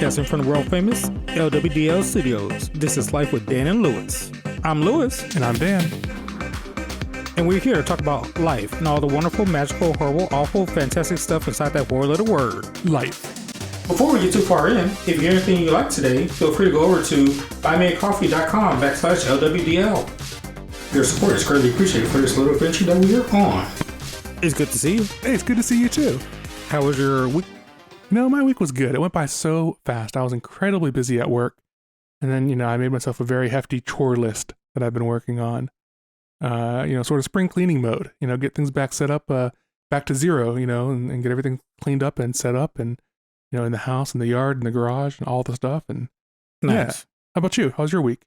Broadcasting from the world famous LWDL studios. This is Life with Dan and Lewis. I'm Lewis. And I'm Dan. And we're here to talk about life and all the wonderful, magical, horrible, awful, fantastic stuff inside that four-letter word. Life. Before we get too far in, if you hear anything you like today, feel free to go over to buymeacoffee.com/LWDL. Your support is greatly appreciated for this little adventure that we are on. It's good to see you. Hey, it's good to see you too. How was your week? My week was good. It went by so fast. I was incredibly busy at work. And then, I made myself a very hefty chore list that I've been working on. Sort of spring cleaning mode, get things set up, back to zero, and get everything cleaned up and set up and, in the house and the yard and the garage and all the stuff. And nice. Yeah. How about you? How's your week?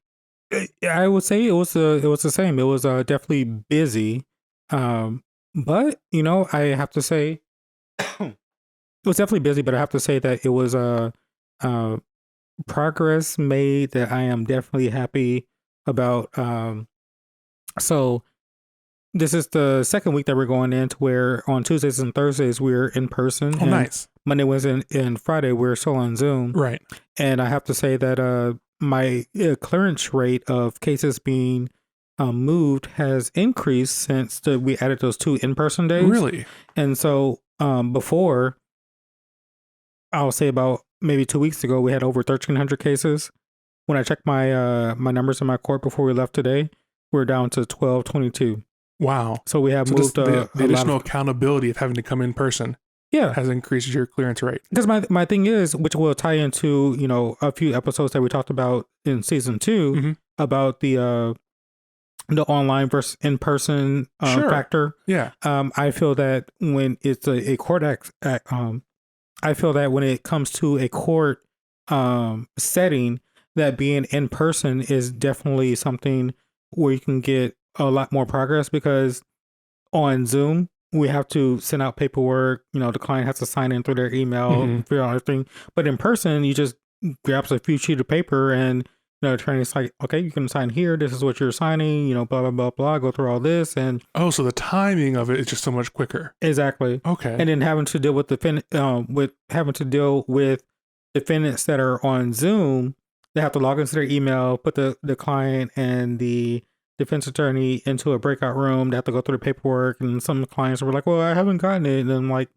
I would say it was the same. It was definitely busy. But, I have to say, it was definitely busy, but I have to say that it was progress made that I am definitely happy about. So this is the second week that we're going into where on Tuesdays and Thursdays we're in person. Oh, nice. Monday, Wednesday, and Friday we're still on Zoom. Right. And I have to say that my clearance rate of cases being moved has increased since we added those 2 in-person days. Really? And so before, I'll say about maybe 2 weeks ago, we had over 1,300 cases. When I checked my my numbers in my court before we left today, we're down to 1,222. Wow. So we have moved the additional accountability of having to come in person. Yeah, has increased your clearance rate. Because my thing is, which will tie into a few episodes that we talked about in season 2 about the online versus in person factor. Yeah. I feel that when it's a court I feel that when it comes to a court setting, that being in person is definitely something where you can get a lot more progress, because on Zoom we have to send out paperwork. The client has to sign in through their email, figure out everything. But in person, you just grab a few sheets of paper and the attorney's like, okay, you can sign here. This is what you're signing. Blah blah blah blah. Go through all this, and so the timing of it is just so much quicker. Exactly. Okay. And then having to deal with defendants that are on Zoom, they have to log into their email, put the client and the defense attorney into a breakout room. They have to go through the paperwork, and some clients were like, well, I haven't gotten it. And I'm like,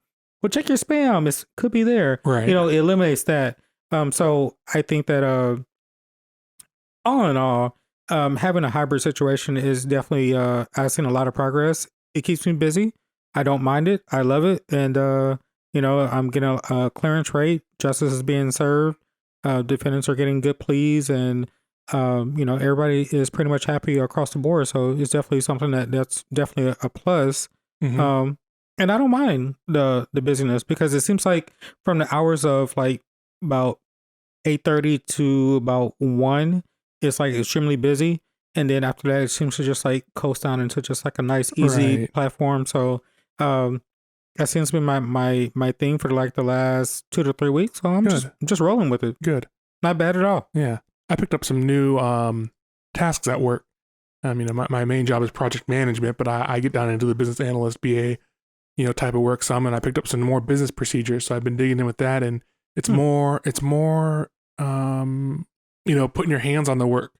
well, check your spam. It could be there. Right. It eliminates that. So I think that all in all, having a hybrid situation is definitely, I've seen a lot of progress. It keeps me busy. I don't mind it. I love it. And, I'm getting a clearance rate. Justice is being served. Defendants are getting good pleas, and, everybody is pretty much happy across the board. So it's definitely something that's definitely a plus. And I don't mind the busyness, because it seems like from the hours of like about 8:30 to about 1, it's like extremely busy. And then after that, it seems to just like coast down into just like a nice, easy platform. So, that seems to be my thing for like the last 2 to 3 weeks. So I'm just rolling with it. Good. Not bad at all. Yeah. I picked up some new tasks at work. My main job is project management, but I get down into the business analyst, BA, type of work some, and I picked up some more business procedures. So I've been digging in with that, and it's more, putting your hands on the work,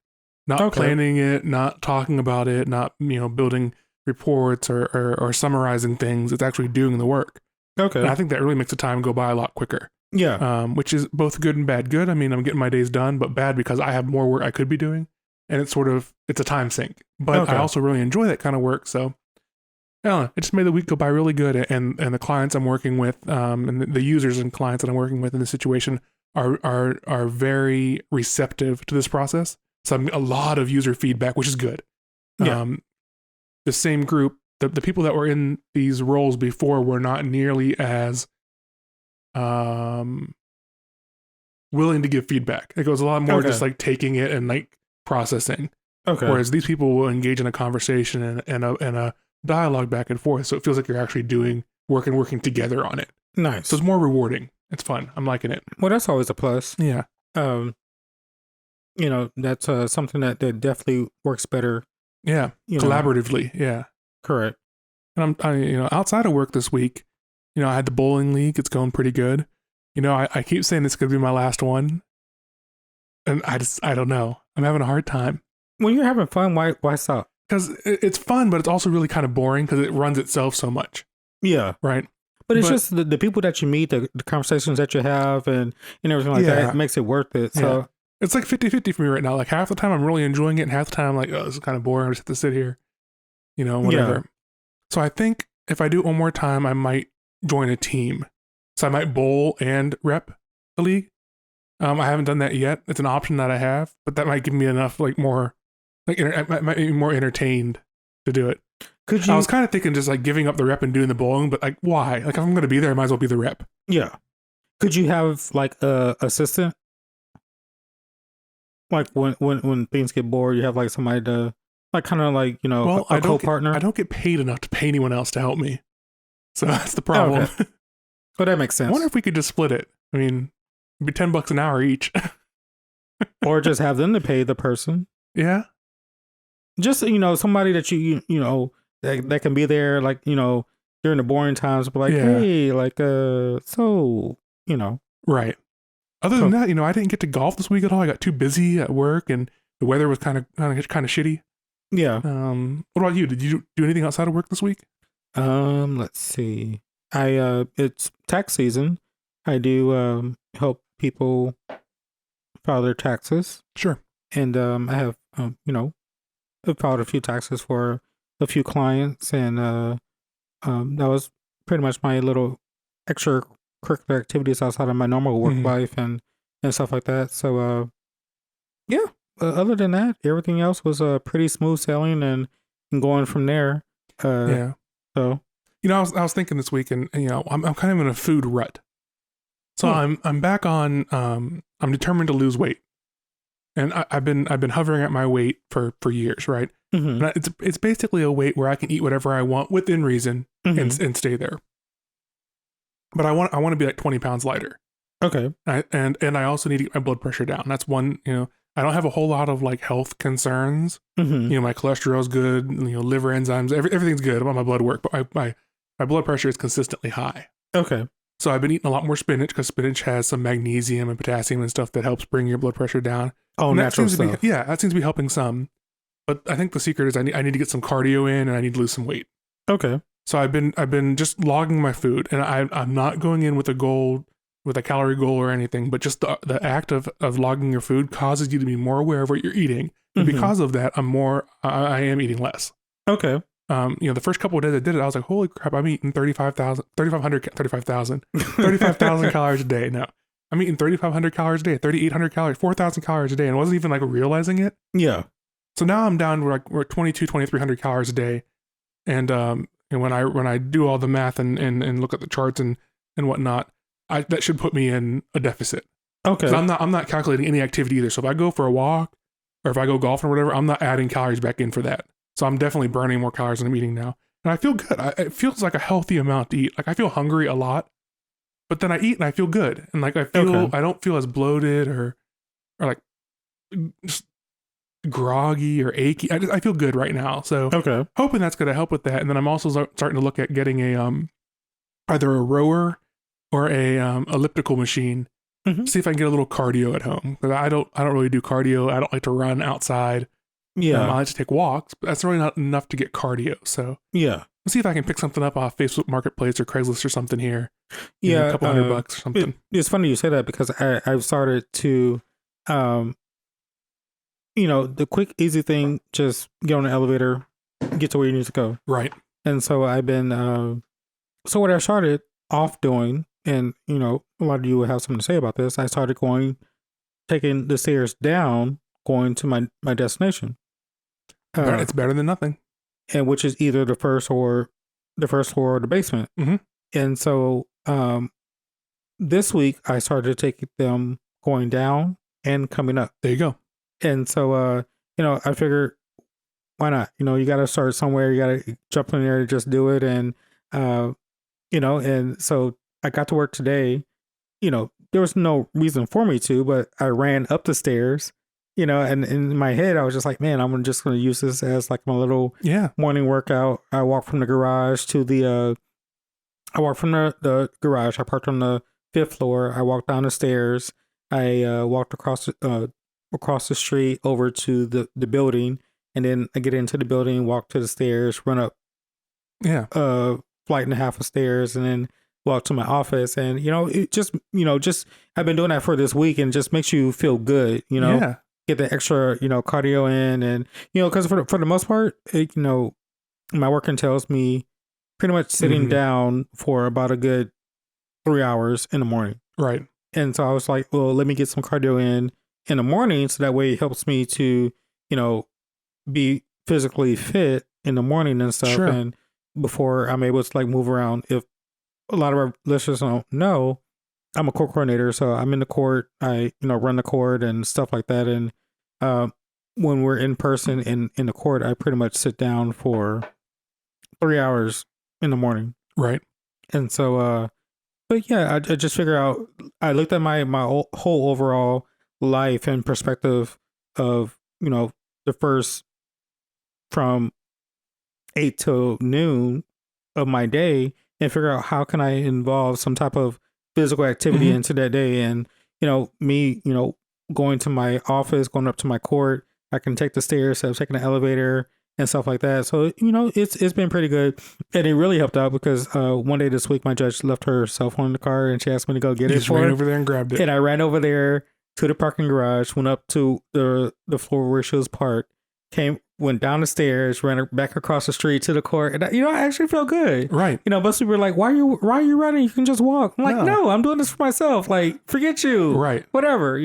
not planning it, not talking about it, not, building reports or summarizing things. It's actually doing the work. Okay. And I think that really makes the time go by a lot quicker. Yeah. Which is both good and bad. Good, I'm getting my days done, but bad because I have more work I could be doing, and it's a time sink. But I also really enjoy that kind of work. So I don't know, it just made the week go by really good. And the clients I'm working with, and the users and clients that I'm working with in this situation are very receptive to this process. So I'm a lot of user feedback, which is good. Yeah. The same group, the people that were in these roles before were not nearly as willing to give feedback. It goes a lot more just like taking it and like processing. Okay. Whereas these people will engage in a conversation and a dialogue back and forth. So it feels like you're actually doing work and working together on it. Nice. So it's more rewarding. It's fun. I'm liking it. Well, that's always a plus. Yeah. That's something that definitely works better. Yeah. Collaboratively. Yeah. Correct. And I'm outside of work this week, I had the bowling league. It's going pretty good. I keep saying this could be my last one, and I don't know. I'm having a hard time When you're having fun, why stop? because it's fun, but it's also really kind of boring because it runs itself so much, Yeah. right? But it's just the people that you meet, the conversations that you have, and everything like that makes it worth it. So yeah. It's like 50-50 for me right now. Like half the time I'm really enjoying it, and half the time I'm like, oh, this is kind of boring. I just have to sit here, whatever. Yeah. So I think if I do it one more time, I might join a team. So I might bowl and rep the league. I haven't done that yet. It's an option that I have, but that might give me enough, like more, like I might be more entertained to do it. Could you? I was kind of thinking just like giving up the rep and doing the bowling, but like why? Like if I'm going to be there, I might as well be the rep. Yeah. Could you have like a assistant? Like when things get bored, you have like somebody to like kind of like Well, a co-partner. I don't get paid enough to pay anyone else to help me, so that's the problem. Okay. So that makes sense. I wonder if we could just split it. I mean, it'd be $10 an hour each. Or just have them to pay the person. Yeah. Just somebody that that can be there like during the boring times, but like hey like so right. Other than that, I didn't get to golf this week at all. I got too busy at work, and the weather was kind of shitty. Yeah. What about you? Did you do anything outside of work this week? Let's see. It's tax season. I do help people file their taxes. Sure. And I have I've filed a few taxes for a few clients, and that was pretty much my little extracurricular activities outside of my normal work life and stuff like that. So yeah. Other than that, everything else was pretty smooth sailing and going from there. Yeah. So I was thinking this week, and I'm kind of in a food rut. So I'm back on. I'm determined to lose weight, and I've been hovering at my weight for years, right? Mm-hmm. And it's basically a weight where I can eat whatever I want within reason and stay there. But I want to be like 20 pounds lighter. Okay. And I also need to get my blood pressure down. That's one. I don't have a whole lot of like health concerns. Mm-hmm. My cholesterol's good. Liver enzymes, everything's good about my blood work, but my blood pressure is consistently high. Okay. So I've been eating a lot more spinach because spinach has some magnesium and potassium and stuff that helps bring your blood pressure down. Oh, and natural stuff. That seems to be helping some. But I think the secret is I need to get some cardio in, and I need to lose some weight. Okay. So I've been just logging my food, and I'm not going in with a calorie goal or anything, but just the act of logging your food causes you to be more aware of what you're eating. And because of that, I am eating less. Okay. The first couple of days I did it, I was like, holy crap, I'm eating 3,500 calories a day. No, I'm eating 3,500 calories a day, 3,800 calories, 4,000 calories a day. And I wasn't even like realizing it. Yeah. So now I'm down to we're 2,300 calories a day. And when I do all the math and look at the charts and whatnot, that should put me in a deficit. Okay. I'm not calculating any activity either. So if I go for a walk or if I go golfing or whatever, I'm not adding calories back in for that. So I'm definitely burning more calories than I'm eating now. And I feel good. It feels like a healthy amount to eat. Like I feel hungry a lot, but then I eat and I feel good. And like I don't feel as bloated or like just groggy or achy. I feel good right now. So hoping that's going to help with that. And then I'm also starting to look at getting either a rower or a elliptical machine. See if I can get a little cardio at home. Because I don't really do cardio. I don't like to run outside. Yeah. I like to take walks, but that's really not enough to get cardio. So yeah, let's see if I can pick something up off Facebook Marketplace or Craigslist or something here. Yeah, a couple $100 or something. It's funny you say that because I've started to, the quick, easy thing, just get on the elevator, get to where you need to go. Right. And so I've been, so what I started off doing, and, a lot of you will have something to say about this, I started taking the stairs down, going to my destination. It's better than nothing. And which is either the first floor or the basement. Mm-hmm. And so this week I started taking them going down and coming up. There you go. And so I figured, why not? You got to start somewhere. You got to jump in there and just do it. And and so I got to work today. There was no reason for me to, but I ran up the stairs. And in my head, I was just like, man, I'm just going to use this as like my little morning workout. I walked from the garage to the garage. I parked on the fifth floor. I walked down the stairs. I walked across the street over to the building, and then I get into the building, walk to the stairs, run up Yeah. flight and a half of stairs, and then walk to my office. And it just I've been doing that for this week, and it just makes you feel good. Yeah. Get the extra cardio in, and because for the most part, my work entails me pretty much sitting down for about a good 3 hours in the morning. Right. And so I was like, well, let me get some cardio in the morning, so that way it helps me to be physically fit in the morning and stuff. Sure. And before I'm able to like move around. If a lot of our listeners don't know, I'm a court coordinator, so I'm in the court. I run the court and stuff like that. And when we're in person in the court, I pretty much sit down for 3 hours in the morning. Right. And so, but yeah, I just figure out. I looked at my whole overall life and perspective of the first from 8 till noon of my day, and figure out how can I involve some type of physical activity into that day. And me going to my office, going up to my court, I can take the stairs instead of taking the elevator and stuff like that. So it's been pretty good, and it really helped out because one day this week my judge left her cell phone in the car, and she asked me to go get you it just for ran her. over there and grabbed it. And I ran over there to the parking garage, went up to the floor where she was parked, went down the stairs, ran back across the street to the court, and I actually felt good. Right. Most people were like, "Why are you running? You can just walk." I'm like, "No, I'm doing this for myself. Like, forget you. Right. Whatever.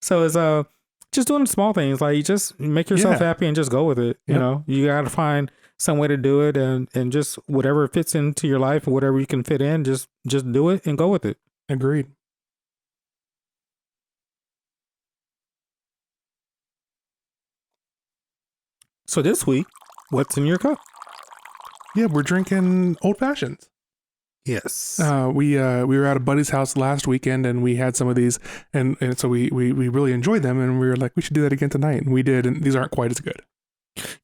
So it's just doing small things. Like, you just make yourself happy and just go with it. Yep. You got to find some way to do it, and just whatever fits into your life and whatever you can fit in, just do it and go with it. Agreed. So this week, what's in your cup? Yeah, we're drinking old fashions. Yes. We were at a buddy's house last weekend, and we had some of these, and so we really enjoyed them, and we were like, we should do that again tonight, and we did, and these aren't quite as good.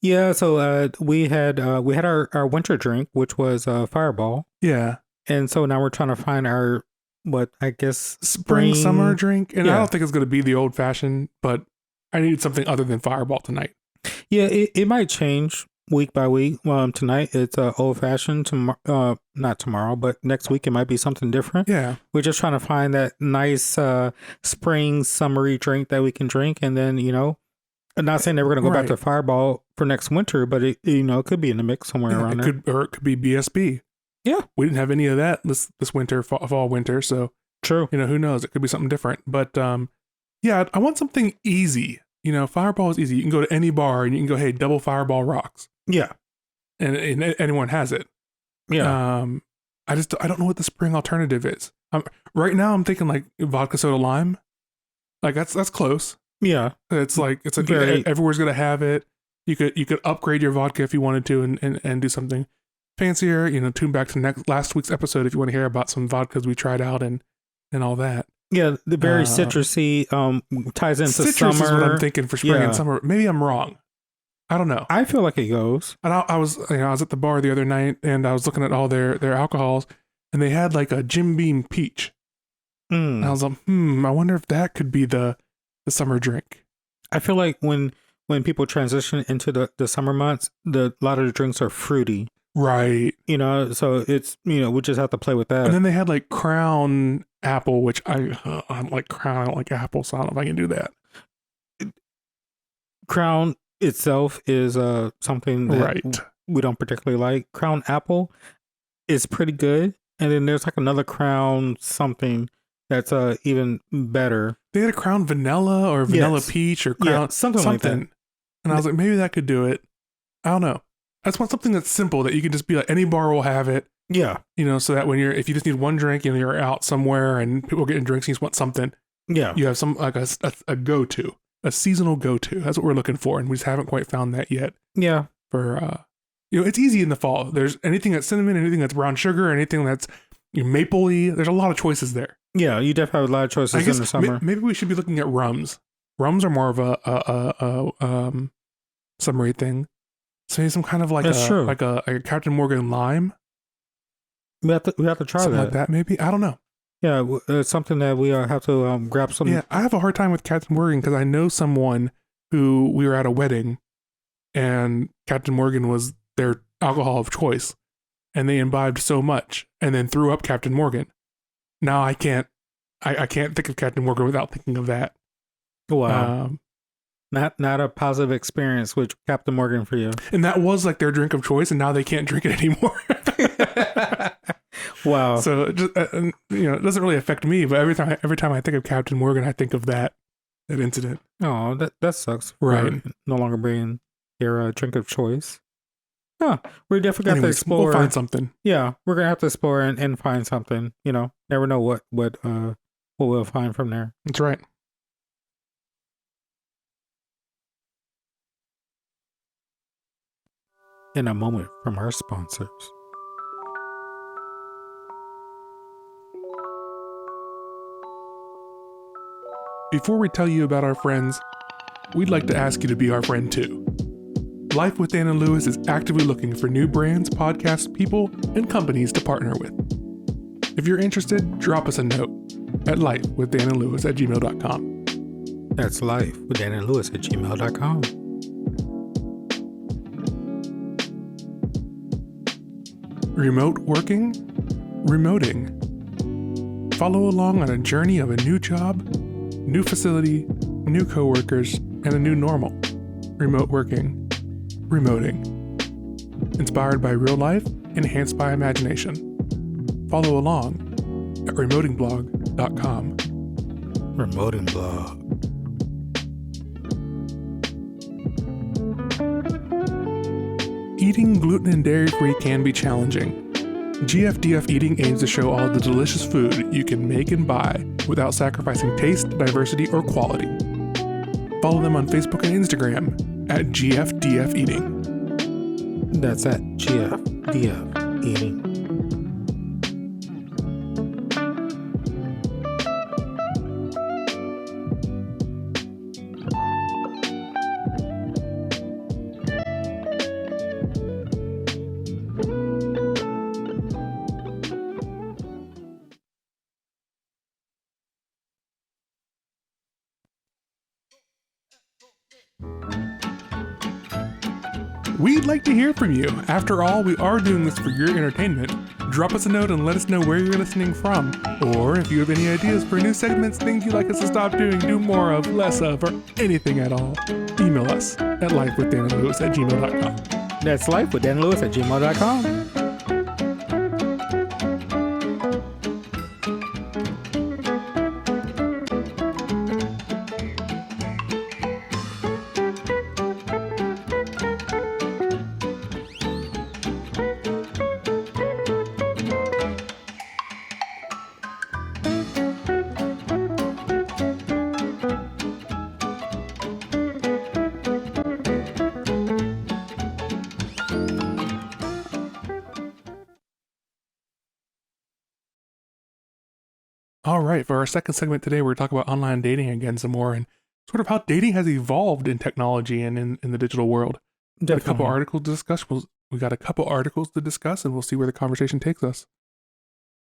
Yeah. So we had our winter drink, which was Fireball. Yeah. And so now we're trying to find our what I guess Spring summer drink, and I Yeah. don't think it's going to be the old fashioned, but I needed something other than Fireball tonight. Yeah, it might change week by week. Tonight it's old fashioned. Not tomorrow, but next week it might be something different. Yeah. We're just trying to find that nice spring summery drink that we can drink, and then I'm not saying that we're gonna go back to Fireball for next winter, but it could be in the mix somewhere around there. It could be BSB. Yeah, we didn't have any of that this winter, fall winter. So true. Who knows? It could be something different. But yeah, I want something easy. Fireball is easy. You can go to any bar and you can go, hey, double Fireball rocks. Yeah, and anyone has it. Yeah. I don't know what the spring alternative is. Right now I'm thinking like vodka soda lime. Like that's close. Yeah. It's like everywhere's gonna have it. You could upgrade your vodka if you wanted to and do something fancier. Tune back to last week's episode if you want to hear about some vodkas we tried out and all that. Yeah, the very citrusy ties into citrus summer. Is what I'm thinking for spring and summer. Maybe I'm wrong. I don't know. I feel like it goes. And I was at the bar the other night, and I was looking at all their alcohols, and they had like a Jim Beam peach. And I was like, I wonder if that could be the summer drink. I feel like when people transition into the summer months, a lot of the drinks are fruity. Right. So it's we just have to play with that. And then they had like Crown apple, which I don't like Crown. I don't like apple, so I don't know if I can do that. Crown itself is something that we don't particularly like. Crown apple is pretty good, and then there's like another Crown something that's even better. They had a Crown vanilla or vanilla peach or Crown something like that. And I was like, maybe that could do it. I don't know. I just want something that's simple that you can just be like, any bar will have it. Yeah. So that if you just need one drink and you're out somewhere and people are getting drinks and you just want something. Yeah. You have some like a go-to, a seasonal go-to. That's what we're looking for. And we just haven't quite found that yet. Yeah. For, it's easy in the fall. There's anything that's cinnamon, anything that's brown sugar, anything that's maple-y. There's a lot of choices there. Yeah. You definitely have a lot of choices in the summer. Maybe we should be looking at rums. Rums are more of a summery thing. So maybe some kind of like a Captain Morgan lime. We have to try something that. like that. Maybe, I don't know. Yeah, it's something that we have to grab some. Yeah, I have a hard time with Captain Morgan because I know someone who we were at a wedding and Captain Morgan was their alcohol of choice and they imbibed so much and then threw up Captain Morgan. Now I can't think of Captain Morgan without thinking of that. Wow. Not a positive experience with Captain Morgan for you. And that was like their drink of choice, and now they can't drink it anymore. Wow. So it just, it doesn't really affect me, but every time I think of Captain Morgan, I think of that incident. Oh, that sucks. Right. No longer being their drink of choice. Huh. We definitely got to explore. We'll find something. Yeah, we're gonna have to explore and find something. Never know what we'll find from there. That's right. In a moment from our sponsors. Before we tell you about our friends, we'd like to ask you to be our friend too. Life with Dan and Lewis is actively looking for new brands, podcasts, people, and companies to partner with. If you're interested, drop us a note at lifewithdanandlewis@gmail.com. That's lifewithdanandlewis@gmail.com. Remote working? Remoting. Follow along on a journey of a new job, new facility, new coworkers, and a new normal. Remote working. Remoting. Inspired by real life, enhanced by imagination. Follow along at remotingblog.com. Remoting blog. Eating gluten and dairy-free can be challenging. GFDF Eating aims to show all the delicious food you can make and buy without sacrificing taste, diversity, or quality. Follow them on Facebook and Instagram at GFDF Eating. That's at GFDF Eating. We'd like to hear from you. After all, we are doing this for your entertainment. Drop us a note and let us know where you're listening from. Or if you have any ideas for new segments, things you'd like us to stop doing, do more of, less of, or anything at all, email us at lifewithdanandlewis@gmail.com. That's lifewithdanandlewis@gmail.com. All right, for our second segment today, we're talking about online dating again some more and sort of how dating has evolved in technology and in the digital world. Definitely. A couple articles to discuss. We got a couple articles to discuss, and we'll see where the conversation takes us.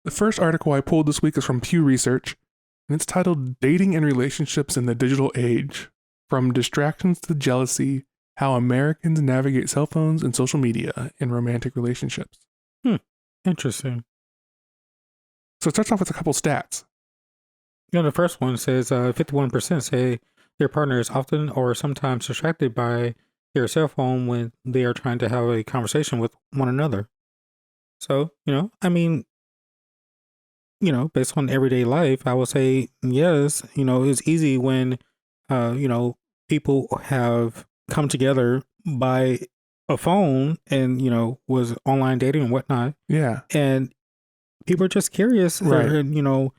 The first article I pulled this week is from Pew Research, and it's titled Dating and Relationships in the Digital Age, From Distractions to Jealousy, How Americans Navigate Cell Phones and Social Media in Romantic Relationships. Interesting. So it starts off with a couple stats. The first one says 51% say their partner is often or sometimes distracted by their cell phone when they are trying to have a conversation with one another. So, based on everyday life, I would say yes, it's easy when, people have come together by a phone and, was online dating and whatnot. Yeah. And people are just curious. Right. And,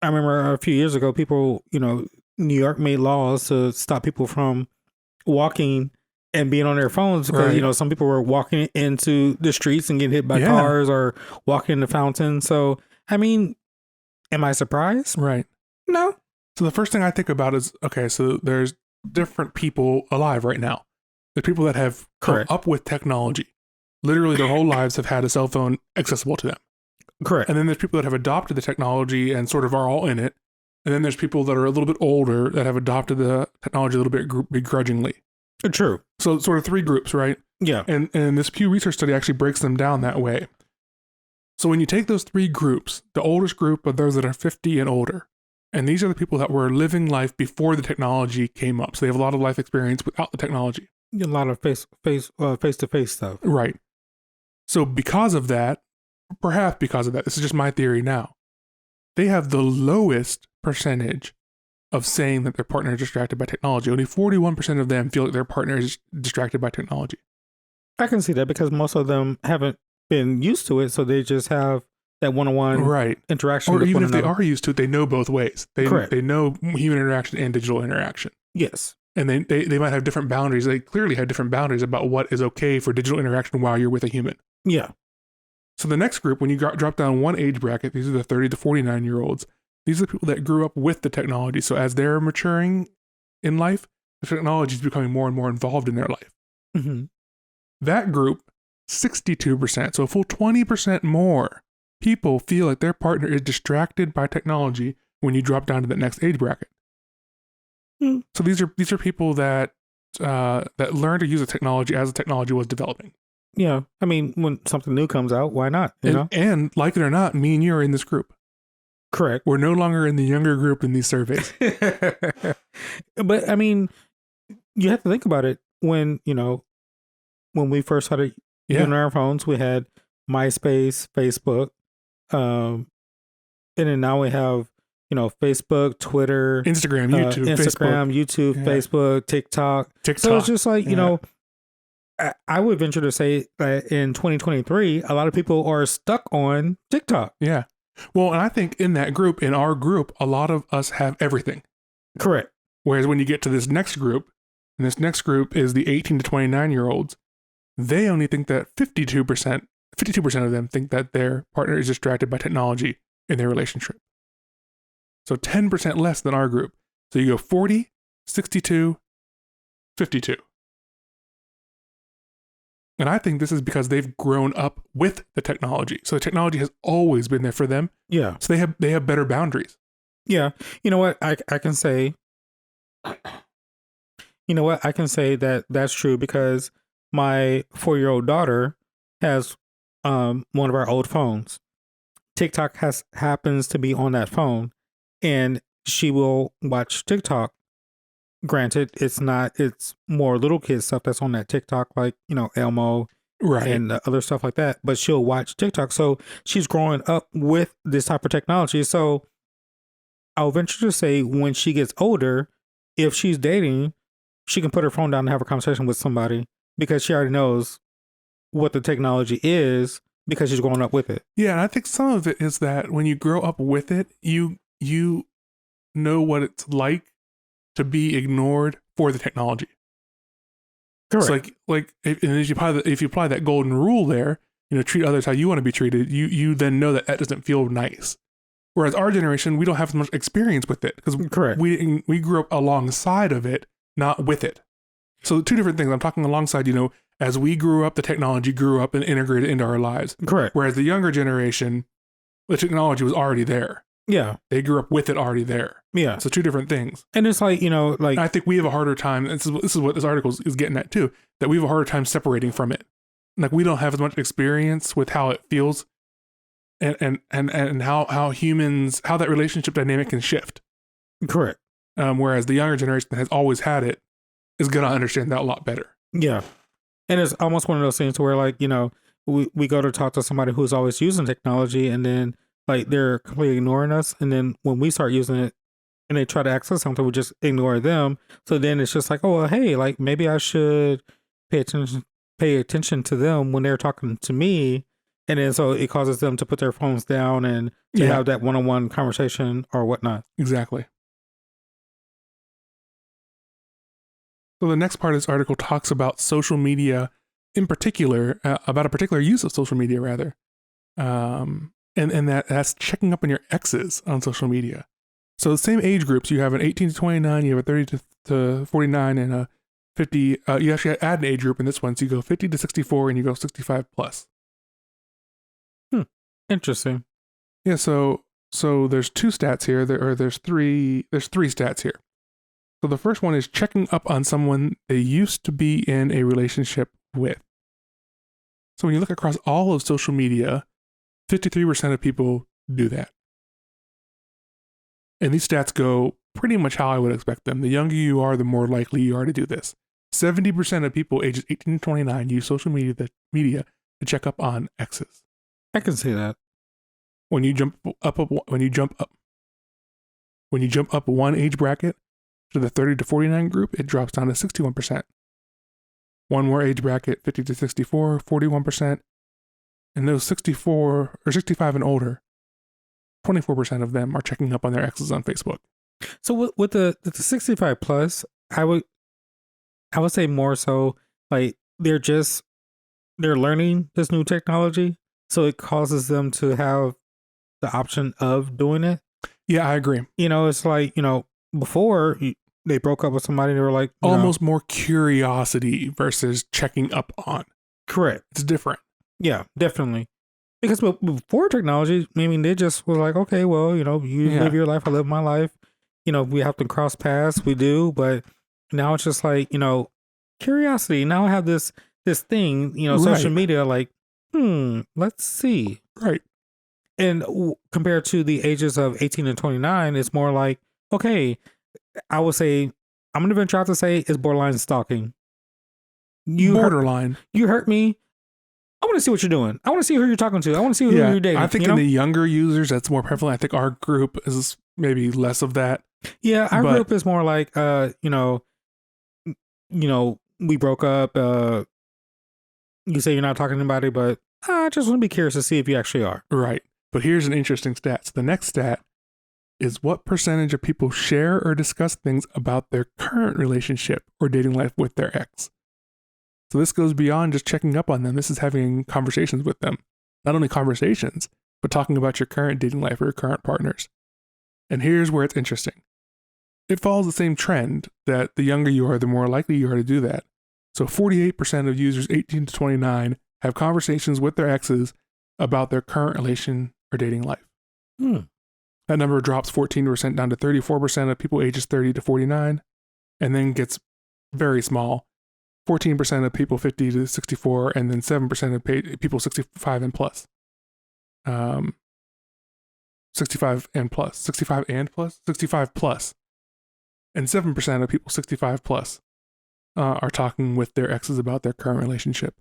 I remember a few years ago, people, New York made laws to stop people from walking and being on their phones because, Right. Some people were walking into the streets and getting hit by cars or walking in the fountain. So, am I surprised? Right. No. So the first thing I think about is, okay, so there's different people alive right now. There's people that have come Correct. up with technology. Literally their whole lives have had a cell phone accessible to them. Correct. And then there's people that have adopted the technology and sort of are all in it. And then there's people that are a little bit older that have adopted the technology a little bit begrudgingly. True. So sort of three groups, right? Yeah. And this Pew Research study actually breaks them down that way. So when you take those three groups, the oldest group are those that are 50 and older. And these are the people that were living life before the technology came up. So they have a lot of life experience without the technology. A lot of face-to-face stuff. Right. So because of that, perhaps because of that, this is just my theory now, they have the lowest percentage of saying that their partner is distracted by technology. Only 41% of them feel like their partner is distracted by technology. I can see that because most of them haven't been used to it, so they just have that one-on-one interaction. Or with even one if another. they are used to it, they know both ways. Correct. They know human interaction and digital interaction. Yes. And they might have different boundaries. They clearly have different boundaries about what is okay for digital interaction while you're with a human. Yeah. So the next group, when you drop down one age bracket, these are the 30 to 49-year-olds. These are the people that grew up with the technology. So as they're maturing in life, the technology is becoming more and more involved in their life. Mm-hmm. That group, 62%, so a full 20% more people feel like their partner is distracted by technology when you drop down to that next age bracket. Mm. So these are people that learn to use the technology as the technology was developing. Yeah. I mean, when something new comes out, why not? You know? And like it or not, me and you are in this group. Correct. We're no longer in the younger group in these surveys. But I mean, you have to think about it. When we first started using our phones, we had MySpace, Facebook, and then now we have Facebook, Twitter, Instagram, YouTube, Facebook, TikTok. So it's just like I would venture to say that in 2023, a lot of people are stuck on TikTok. Yeah. Well, and I think in our group, a lot of us have everything. Correct. Whereas when you get to this next group, and this next group is the 18 to 29-year-olds, they only think that 52% of them think that their partner is distracted by technology in their relationship. So 10% less than our group. So you go 40, 62, 52. And I think this is because they've grown up with the technology. So the technology has always been there for them. Yeah. So they have better boundaries. Yeah. You know what? I can say that's true because my 4-year-old daughter has one of our old phones. TikTok happens to be on that phone, and she will watch TikTok. Granted, it's more little kid stuff that's on that TikTok, like, Elmo and other stuff like that. But she'll watch TikTok. So she's growing up with this type of technology. So I'll venture to say when she gets older, if she's dating, she can put her phone down and have a conversation with somebody because she already knows what the technology is because she's growing up with it. Yeah, and I think some of it is that when you grow up with it, you know what it's like to be ignored for the technology. Correct. It's like if you apply that golden rule there, treat others how you want to be treated, you then know that doesn't feel nice. Whereas our generation, we don't have as much experience with it because we grew up alongside of it, not with it. So two different things. I'm talking alongside, as we grew up, the technology grew up and integrated into our lives. Correct. Whereas the younger generation, the technology was already there. Yeah. They grew up with it already there. Yeah. So two different things. And it's like, I think we have a harder time, this is what this article is getting at too, that we have a harder time separating from it. Like we don't have as much experience with how it feels and how humans, how that relationship dynamic can shift. Correct. Whereas the younger generation that has always had it is going to understand that a lot better. Yeah. And it's almost one of those things where we go to talk to somebody who's always using technology and then they're completely ignoring us. And then when we start using it and they try to access something, we just ignore them. So then it's just like, oh, well, hey, maybe I should pay attention to them when they're talking to me. And then so it causes them to put their phones down and to have that one-on-one conversation or whatnot. Exactly. So the next part of this article talks about social media in particular, about a particular use of social media rather. And that's checking up on your exes on social media. So the same age groups, you have an 18 to 29, you have a 30 to 49, and a 50. You actually add an age group in this one, so you go 50 to 64, and you go 65 plus. Interesting. Yeah, so there's two stats here, there's three stats here. So the first one is checking up on someone they used to be in a relationship with. So when you look across all of social media, 53% of people do that. And these stats go pretty much how I would expect them. The younger you are, the more likely you are to do this. 70% of people ages 18 to 29 use social media to check up on exes. I can see that. When you jump up one age bracket to the 30 to 49 group, it drops down to 61%. One more age bracket, 50 to 64, 41%. And those 64 or 65 and older, 24% of them are checking up on their exes on Facebook. So with the 65 plus, I would say more so like they're learning this new technology, so it causes them to have the option of doing it. Yeah, I agree. It's like, before they broke up with somebody, they were like, almost more curiosity versus checking up on. Correct. It's different. Yeah, definitely. Because before technology, I mean, they just were like, okay, well, you live your life, I live my life. We have to cross paths, we do, but now it's just like, curiosity. Now I have this thing, social media, like, let's see. Right. And compared to the ages of 18 and 29, it's more like, okay, I would say, I'm going to venture out to say it's borderline stalking. Borderline. You hurt me. I want to see what you're doing. I want to see who you're talking to. I want to see who you're dating. I think in the younger users, that's more prevalent. I think our group is maybe less of that. Yeah, our group is more like, we broke up. You say you're not talking to anybody, but I just want to be curious to see if you actually are. Right. But here's an interesting stat. So the next stat is what percentage of people share or discuss things about their current relationship or dating life with their ex. So this goes beyond just checking up on them. This is having conversations with them. Not only conversations, but talking about your current dating life or your current partners. And here's where it's interesting. It follows the same trend that the younger you are, the more likely you are to do that. So 48% of users 18 to 29 have conversations with their exes about their current relation or dating life. That number drops 14% down to 34% of people ages 30 to 49, and then gets very small. 14% of people 50 to 64, and then 7% of people 65 and plus. 65 plus. And 7% of people 65 plus are talking with their exes about their current relationship.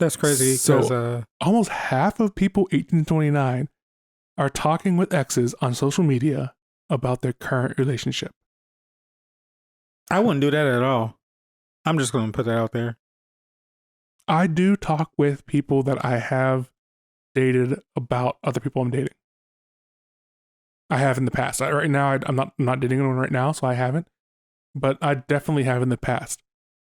That's crazy. So almost half of people 18 to 29 are talking with exes on social media about their current relationship. I wouldn't do that at all. I'm just going to put that out there. I do talk with people that I have dated about other people I'm dating. I have in the past. Right now, I'm not dating anyone right now, so I haven't. But I definitely have in the past.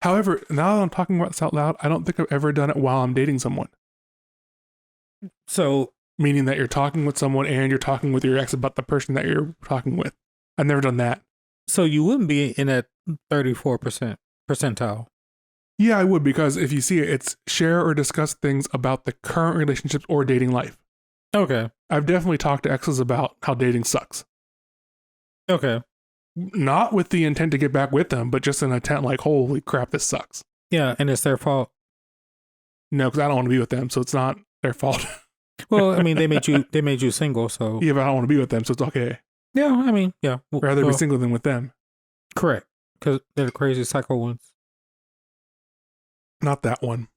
However, now that I'm talking about this out loud, I don't think I've ever done it while I'm dating someone. So, meaning that you're talking with someone and you're talking with your ex about the person that you're talking with. I've never done that. So you wouldn't be in that 34% percentile? Yeah, I would, because if you see it, it's share or discuss things about the current relationships or dating life. Okay. I've definitely talked to exes about how dating sucks. Okay. Not with the intent to get back with them, but just an intent like, holy crap, this sucks. Yeah, and it's their fault. No, because I don't want to be with them, so it's not their fault. Well, I mean, they made you single, so yeah, but I don't want to be with them, so it's okay. Yeah, I mean, yeah. Rather be single than with them. Correct, because they're the crazy psycho ones. Not that one.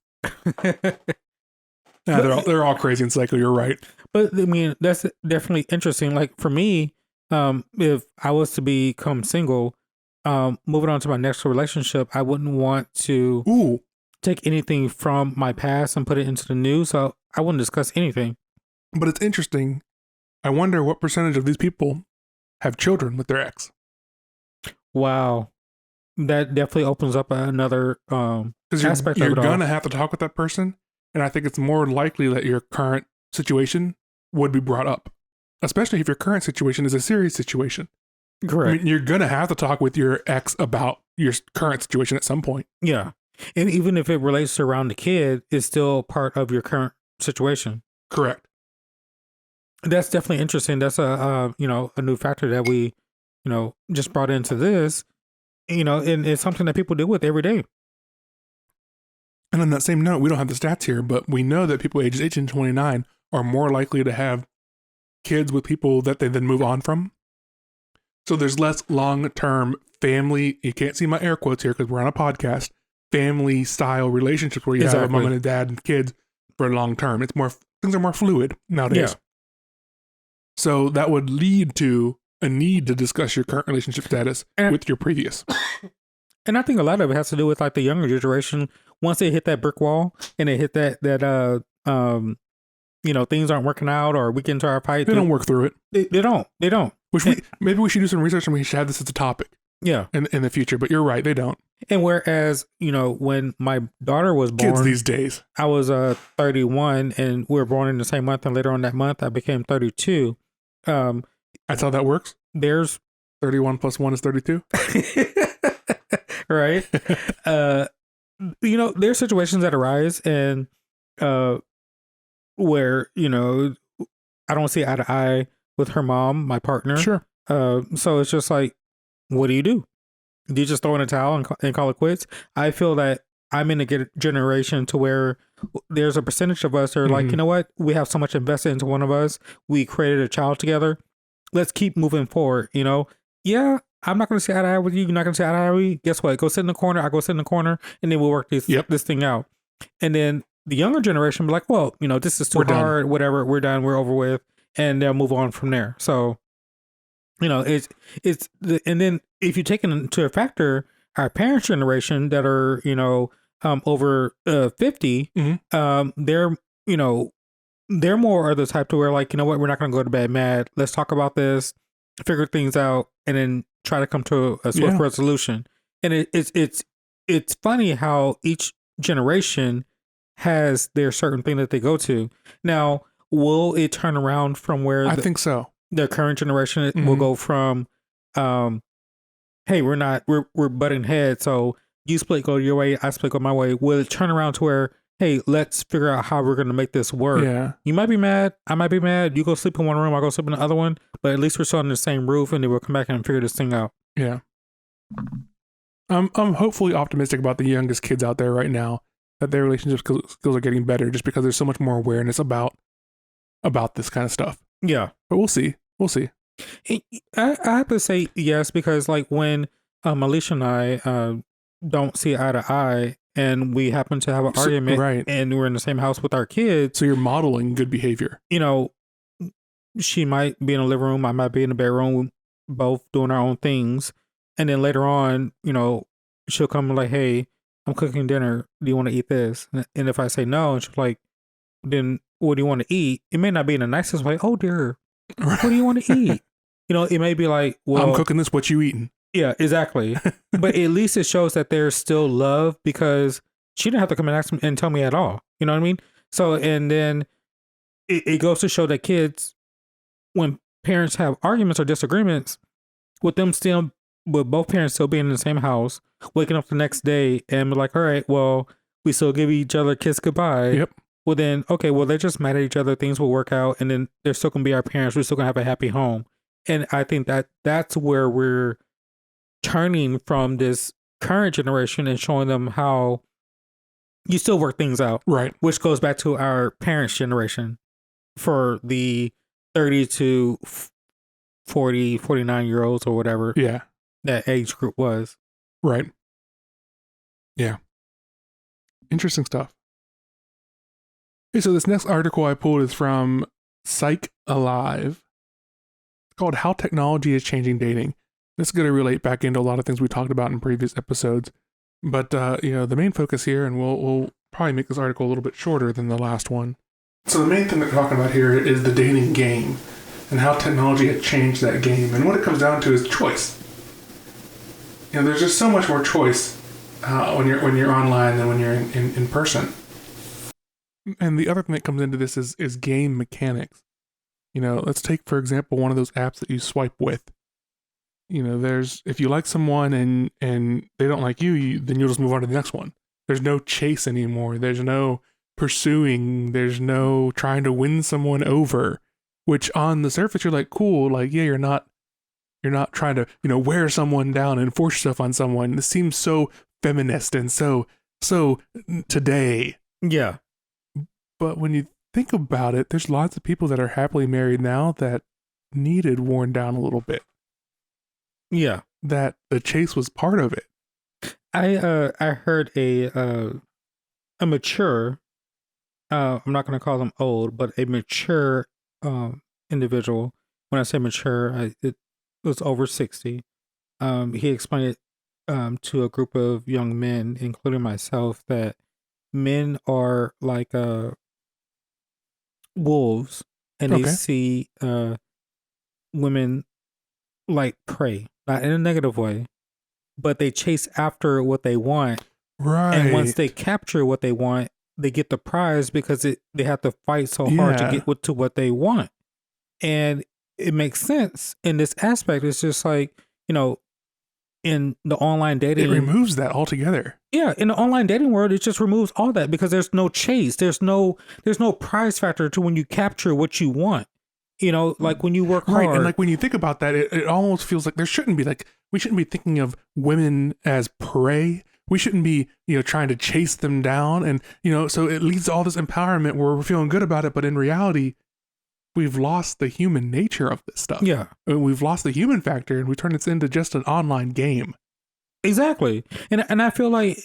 Yeah, they're all crazy and psycho. You're right. But I mean, that's definitely interesting. Like for me, if I was to become single, moving on to my next relationship, I wouldn't want to take anything from my past and put it into the new. So I wouldn't discuss anything. But it's interesting. I wonder what percentage of these people have children with their ex. Wow. That definitely opens up another aspect of it. You're going to have to talk with that person. And I think it's more likely that your current situation would be brought up, especially if your current situation is a serious situation. Correct. I mean, you're going to have to talk with your ex about your current situation at some point. Yeah. And even if it relates to around the kid, it's still part of your current situation. Correct. That's definitely interesting. That's a new factor that we just brought into this. And it's something that people deal with every day. And on that same note, we don't have the stats here, but we know that people ages 18 to 29 are more likely to have kids with people that they then move on from. So there's less long-term family, you can't see my air quotes here because we're on a podcast, family style relationships where you have a mom and a dad and kids for long term. It's more, things are more fluid nowadays. Yeah. So that would lead to a need to discuss your current relationship status with your previous. And I think a lot of it has to do with like the younger generation. Once they hit that brick wall and they hit that things aren't working out or we get into our fight, they don't work through it. They don't. Maybe we should do some research and we should have this as a topic. Yeah. In the future, but you're right, they don't. And whereas, when my daughter was born, kids these days, I was 31 and we were born in the same month, and later on that month I became 32. That's how that works. There's 31 plus 1 is 32. Right. There's situations that arise and where, I don't see eye to eye with her mom, my partner. Sure. So it's just like, what do? Do you just throw in a towel and call it quits? I feel that I'm in a generation to where there's a percentage of us that are like, you know what? We have so much invested into one of us. We created a child together. Let's keep moving forward. Yeah, I'm not going to say eye to eye with you. You're not going to say eye to eye with me. Guess what? Go sit in the corner. I go sit in the corner, and then we'll work this thing out. And then the younger generation be like, well, this is too hard. Done. Whatever. We're done. We're over with. And they'll move on from there. So, and then if you take it into a factor, our parents' generation that are, over 50, they're more of the type to where like, you know what, we're not going to go to bed mad. Let's talk about this, figure things out, and then try to come to a swift resolution. And it's funny how each generation has their certain thing that they go to. Now, will it turn around from where I think so. The current generation will go from, hey, we're butting heads, so you split go your way, I split go my way. Will it turn around to where, hey, let's figure out how we're going to make this work? Yeah. You might be mad, I might be mad. You go sleep in one room, I go sleep in the other one, but at least we're still on the same roof, and then we'll come back and figure this thing out. Yeah. I'm hopefully optimistic about the youngest kids out there right now that their relationship skills are getting better, just because there's so much more awareness about this kind of stuff. Yeah. But we'll see. I have to say yes, because like when Alicia and I don't see eye to eye and we happen to have an argument, right, and we're in the same house with our kids. So you're modeling good behavior. She might be in the living room, I might be in the bedroom, both doing our own things. And then later on, she'll come like, hey, I'm cooking dinner. Do you want to eat this? And if I say no, and she's like, then what do you want to eat? It may not be in the nicest way. Oh dear. What do you want to eat? It may be like, well, I'm cooking this, what you eating? Yeah, exactly. But at least it shows that there's still love, because she didn't have to come and ask me and tell me at all. You know what I mean? So, and then it goes to show that kids, when parents have arguments or disagreements, with both parents still being in the same house, waking up the next day and be like, all right, well, we still give each other a kiss goodbye. Yep. Well then, okay, well, they're just mad at each other. Things will work out, and then they're still gonna be our parents. We're still gonna have a happy home. And I think that's where we're turning from this current generation and showing them how you still work things out. Right. Which goes back to our parents' generation for the 30 to 40, 49-year-olds or whatever. Yeah. That age group was. Right. Yeah. Interesting stuff. Okay, so this next article I pulled is from Psych Alive. It's called How Technology is Changing Dating. This is going to relate back into a lot of things we talked about in previous episodes. But, the main focus here, and we'll probably make this article a little bit shorter than the last one. So the main thing that we're talking about here is the dating game and how technology had changed that game. And what it comes down to is choice. There's just so much more choice when you're online than when you're in person. And the other thing that comes into this is game mechanics. Let's take, for example, one of those apps that you swipe with. There's, if you like someone and they don't like you, then you'll just move on to the next one. There's no chase anymore. There's no pursuing. There's no trying to win someone over. which on the surface you're like, cool, like, yeah, you're not trying to, wear someone down and force yourself on someone. This seems so feminist and so today. Yeah. But when you think about it, there's lots of people that are happily married now that needed worn down a little bit. Yeah. That the chase was part of it. I heard a mature, I'm not going to call them old, but a mature individual. When I say mature, it was over 60. He explained it to a group of young men, including myself, that men are like wolves, and they Okay. see women like prey, not in a negative way, but they chase after what they want. And once Right. they capture what they want, they get the prize because they have to fight so hard to Yeah. get to what they want. And it makes sense in this aspect. It's just like, in the online It dating. removes that altogether. Yeah, in the online dating world, it just removes all that because there's no chase. There's no prize factor to when you capture what you want. Like when you work Right. hard. And like when you think about that, it almost feels like we shouldn't be thinking of women as prey. We shouldn't be, trying to chase them down. And, so it leads to all this empowerment where we're feeling good about it. But in reality, we've lost the human nature of this stuff. Yeah. We've lost the human factor and we turn this into just an online game. Exactly. And I feel like,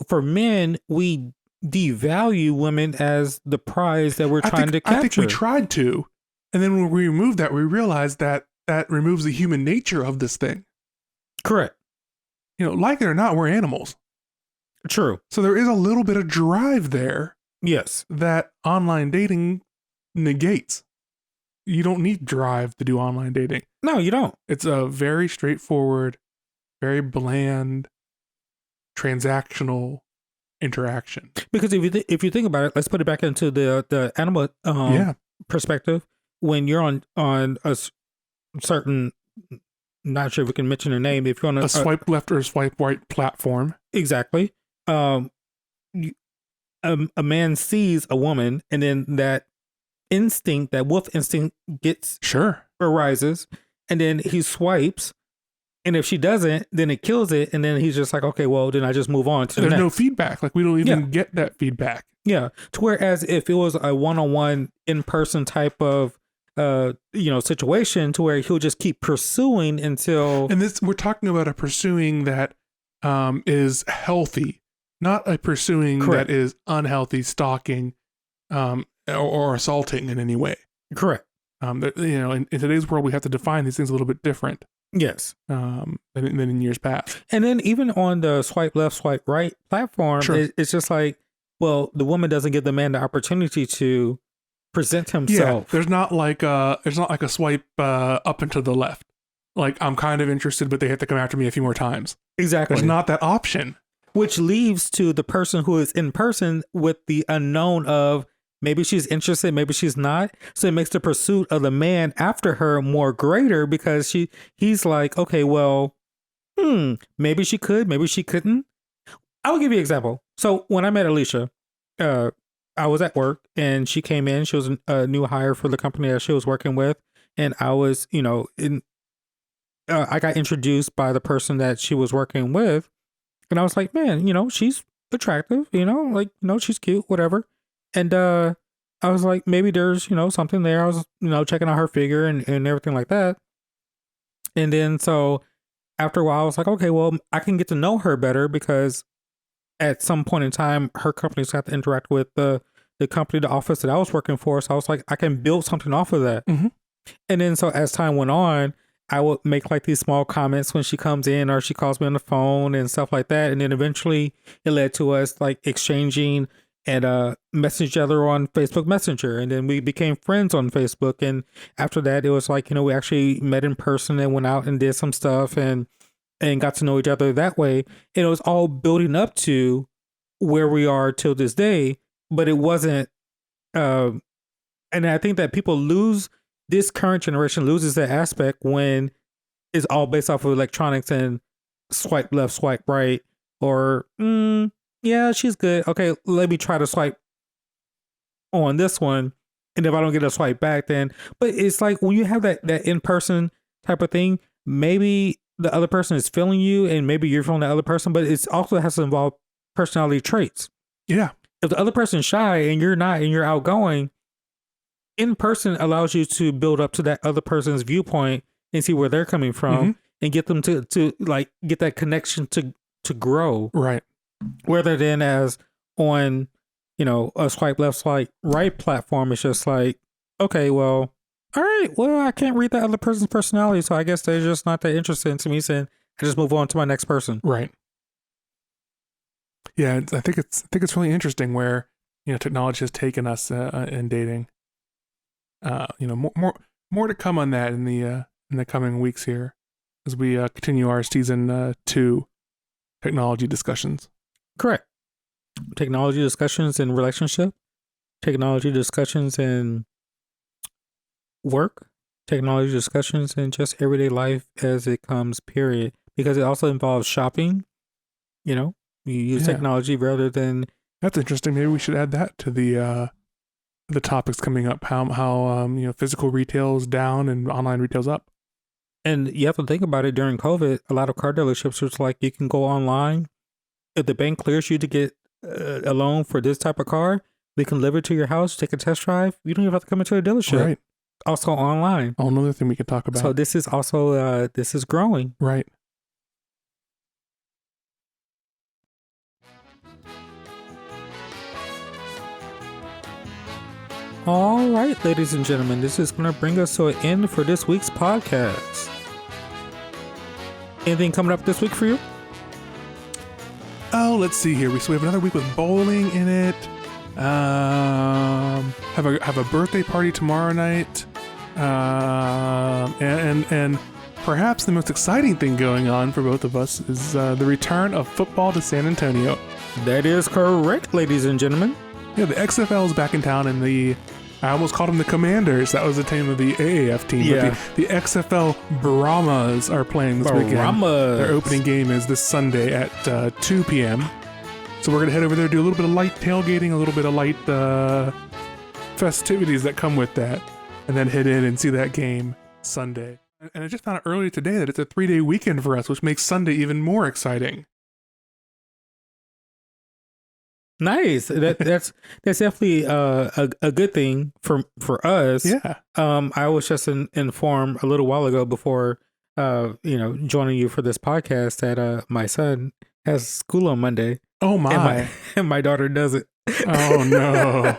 for men, we devalue women as the prize that we're trying to capture. I think we tried to. And then when we removed that, we realized that removes the human nature of this thing. Correct. Like it or not, we're animals. True. So there is a little bit of drive there. Yes. That online dating negates. You don't need drive to do online dating. No, you don't. It's a very straightforward, very bland, transactional interaction. Because if you think about it, let's put it back into the animal perspective. When you're on a certain, not sure if we can mention a name. If you're on a swipe left or a swipe right platform, exactly. A man sees a woman, and then that wolf instinct arises, and then he swipes, and if she doesn't, then it kills it, and then he's just like, okay, well, then I just move on to the next. There's no feedback. Like we don't even get that feedback. Yeah. To whereas if it was a one-on-one in-person type of situation, to where he'll just keep pursuing until. And we're talking about a pursuing that is healthy, not a pursuing Correct. that is unhealthy, stalking, or assaulting in any way. Correct. In today's world, we have to define these things a little bit different. Yes. Than in years past. And then even on the swipe left, swipe right platform, it's just like, well, the woman doesn't give the man the opportunity to present himself. Yeah, there's not like a swipe up and to the left. Like, I'm kind of interested, but they have to come after me a few more times. Exactly. There's not that option. Which leaves to the person who is in person with the unknown of maybe she's interested, maybe she's not. So it makes the pursuit of the man after her more greater because he's like, okay, well, maybe she could, maybe she couldn't. I'll give you an example. So when I met Alicia, I was at work and she came in. She was a new hire for the company that she was working with. And I was, I got introduced by the person that she was working with. And I was like, man, she's attractive, she's cute, whatever. And I was like, maybe there's, something there. I was, checking out her figure and everything like that. And then so after a while, I was like, okay, well, I can get to know her better because at some point in time, her company's got to interact with the company, the office that I was working for. So I was like, I can build something off of that. Mm-hmm. And then so as time went on, I would make like these small comments when she comes in or she calls me on the phone and stuff like that. And then eventually it led to us like exchanging and message each other on Facebook Messenger. And then we became friends on Facebook. And after that, it was like, we actually met in person and went out and did some stuff and got to know each other that way. And it was all building up to where we are till this day. But it wasn't, and I think that this current generation loses that aspect when it's all based off of electronics and swipe left, swipe right, or, yeah, she's good. Okay, let me try to swipe on this one. And if I don't get a swipe back, then, but it's like when you have that in person type of thing, maybe the other person is feeling you and maybe you're feeling the other person, but it also has to involve personality traits. Yeah. If the other person's shy and you're not and you're outgoing, in person allows you to build up to that other person's viewpoint and see where they're coming from and get them to like get that connection to grow. Right. Rather than as on, a swipe left, swipe right platform, it's just like, okay, well, all right, well, I can't read that other person's personality, so I guess they're just not that interested in me, so I just move on to my next person. Right. Yeah, I think it's really interesting where technology has taken us in dating. More to come on that in the coming weeks here as we continue our season 2 technology discussions. Correct. Technology discussions in relationship, technology discussions in work, technology discussions in just everyday life as it comes, period. Because it also involves shopping. You use technology rather than. That's interesting. Maybe we should add that to the topics coming up. How physical retail is down and online retail's up. And you have to think about it. During COVID, a lot of car dealerships was like, you can go online. If the bank clears you to get a loan for this type of car, they can deliver it to your house, take a test drive. You don't even have to come into a dealership. Right. Also online. Oh, another thing we could talk about. So this is also this is growing. Right. All right, ladies and gentlemen, this is going to bring us to an end for this week's podcast. Anything coming up this week for you? Oh, let's see here. So we have another week with bowling in it. Have a birthday party tomorrow night. And perhaps the most exciting thing going on for both of us is the return of football to San Antonio. That is correct, ladies and gentlemen. Yeah, the XFL is back in town, and I almost called them the Commanders. That was the name of the AAF team. Yeah. But the XFL Brahmas are playing this weekend. Their opening game is this Sunday at 2 p.m. So we're going to head over there, do a little bit of light tailgating, a little bit of light festivities that come with that, and then head in and see that game Sunday. And I just found out earlier today that it's a 3-day weekend for us, which makes Sunday even more exciting. Nice. That's definitely a good thing for us. Yeah. I was just informed a little while ago before joining you for this podcast that my son has school on Monday. Oh my. And my daughter doesn't. Oh no.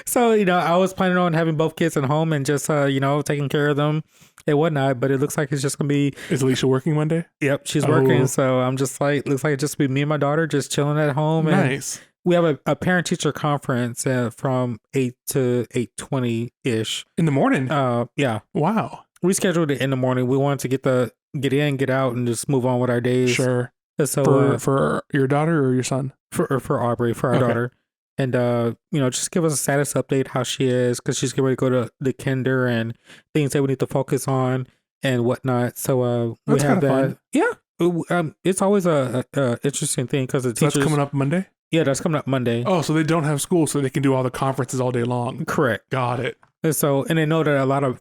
So I was planning on having both kids at home and just taking care of them and whatnot, but it looks like it's just gonna be. Is Alicia working Monday? Yep, she's working. So I'm just like, looks like it's just be me and my daughter just chilling at home. Nice. And we have a parent teacher conference from 8 to 8:20 in the morning. Yeah. Wow. We scheduled it in the morning. We wanted to get in, get out, and just move on with our days. Sure. So for your daughter or your son? For Aubrey, for our daughter. And just give us a status update how she is, because she's getting ready to go to the kinder and things that we need to focus on and whatnot. So we have that. Fun. Yeah. It's always a interesting thing because the teachers. That's coming up Monday? Yeah, that's coming up Monday. Oh, so they don't have school, so they can do all the conferences all day long. Correct. Got it. And they know that a lot of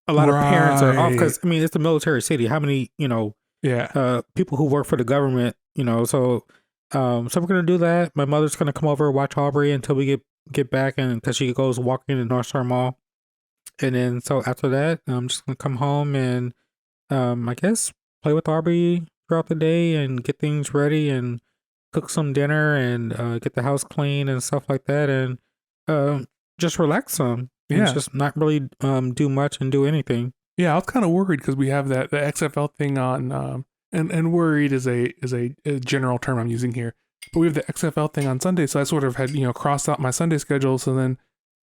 parents are off because it's a military city. How many people who work for the government? So we're gonna do that. My mother's gonna come over, watch Aubrey until we get back, and because she goes walking in North Star Mall, and then so after that, I'm just gonna come home and I guess play with Aubrey throughout the day and get things ready and cook some dinner and get the house clean and stuff like that, and just relax some. Yeah, and just not really do much and do anything. Yeah, I was kind of worried because we have the XFL thing on. And worried is a general term I'm using here. But we have the XFL thing on Sunday, so I sort of had, crossed out my Sunday schedule. So then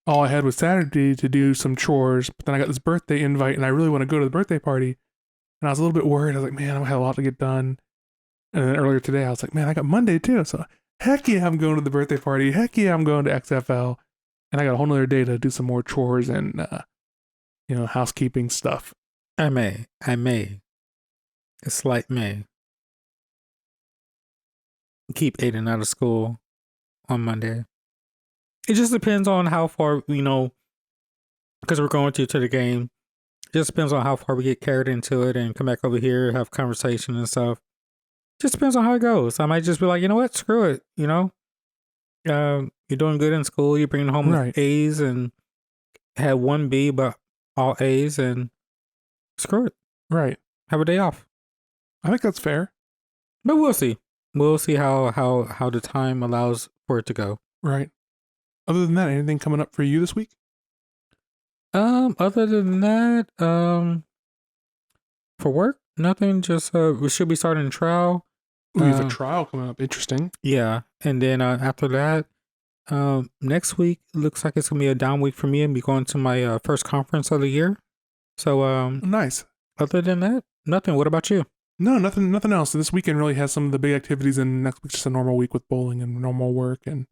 all I had was Saturday to do some chores. But then I got this birthday invite, and I really want to go to the birthday party. And I was a little bit worried. I was like, man, I have a lot to get done. And then earlier today, I was like, man, I got Monday too. So heck yeah, I'm going to the birthday party. Heck yeah, I'm going to XFL. And I got a whole nother day to do some more chores and, housekeeping stuff. I may. A slight may. Keep Aiden out of school on Monday. It just depends on how far, because we're going to the game. It just depends on how far we get carried into it and come back over here, have conversation and stuff. Just depends on how it goes. I might just be like, you know what, screw it. You're doing good in school. You're bringing home Right. A's and had one B, but all A's, and screw it. Right. Have a day off. I think that's fair. But we'll see. We'll see how the time allows for it to go. Right. Other than that, anything coming up for you this week? Other than that, for work, nothing. Just we should be starting a trial. We have a trial coming up. Interesting. Yeah, and then after that, next week looks like it's gonna be a down week for me and be going to my first conference of the year. So Nice. other than that, nothing. What about you? No, nothing else. This weekend really has some of the big activities, and next week's just a normal week with bowling and normal work and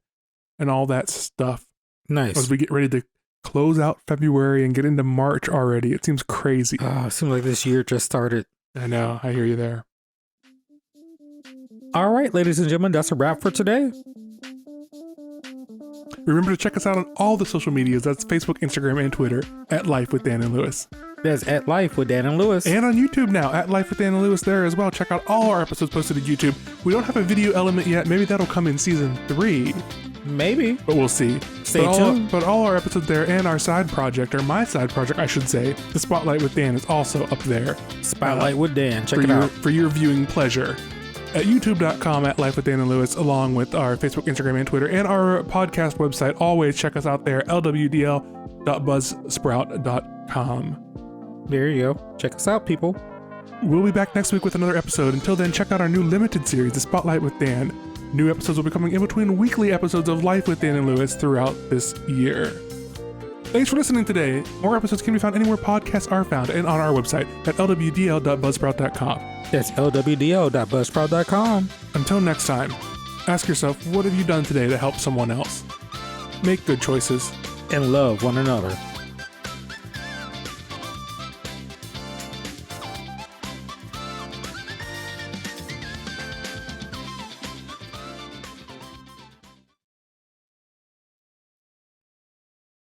all that stuff. Nice. As we get ready to close out February and get into March already, it seems crazy. It seems like this year just started. I know. I hear you there. All right, ladies and gentlemen, that's a wrap for today. Remember to check us out on all the social medias. That's Facebook, Instagram, and Twitter at Life with Dan and Lewis. That's at Life with Dan and Lewis. And on YouTube now, at Life with Dan and Lewis there as well. Check out all our episodes posted to YouTube. We don't have a video element yet. Maybe that'll come in season 3. Maybe. But we'll see. Stay tuned. But all our episodes there and our side project, or my side project, I should say, the Spotlight with Dan is also up there. Spotlight with Dan. Check it out. For your viewing pleasure. At youtube.com at Life with Dan and Lewis, along with our Facebook, Instagram, and Twitter, and our podcast website. Always check us out there, lwdl.buzzsprout.com. There you go. Check us out, people. We'll be back next week with another episode. Until then, check out our new limited series, The Spotlight with Dan. New episodes will be coming in between weekly episodes of Life with Dan and Lewis throughout this year. Thanks for listening today. More episodes can be found anywhere podcasts are found and on our website at lwdl.buzzsprout.com. That's lwdl.buzzsprout.com. Until next time, ask yourself, what have you done today to help someone else? Make good choices. And love one another.